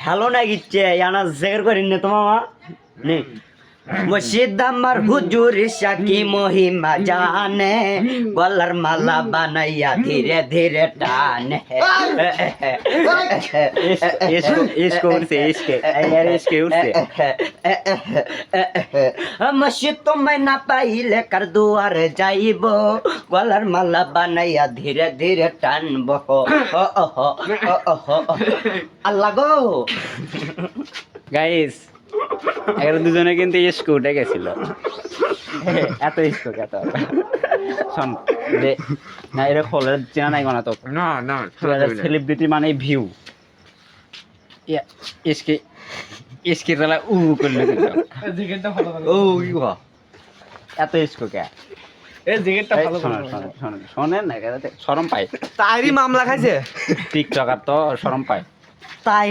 hello না গিচ্ছে ইয়ানা জের করিন না তো মামা নে মসজিদ আমার হুজুর সাকি মহিমা জানে গলার মালা বানাইয়া ধীরে ধীরে টানে इसको उनसे इसके यार इसके उनसे মসজিদ তোমায় না পাইলে কার দুয়ারে যাইব গলার মালা বানাইয়া ধীরে ধীরে টানব আল্লাহ গো গাইস এর দুজনে কিন্তু ইস্কো উঠে গেছিল এত ইস্কো কত শোন দে না এর খোলের চেনা নাই মানা তো না না সেলিব্রিটি মানে ভিউ इसके इसके তালা উ করলে জিগেরটা ভালো ভালো ও ইয়া এত ইস্কো কে এই জিগেরটা ভালো শোনেন না শরম পায় তাইরি মামলা খাইছে টিকটকার তো শরম পায় তাই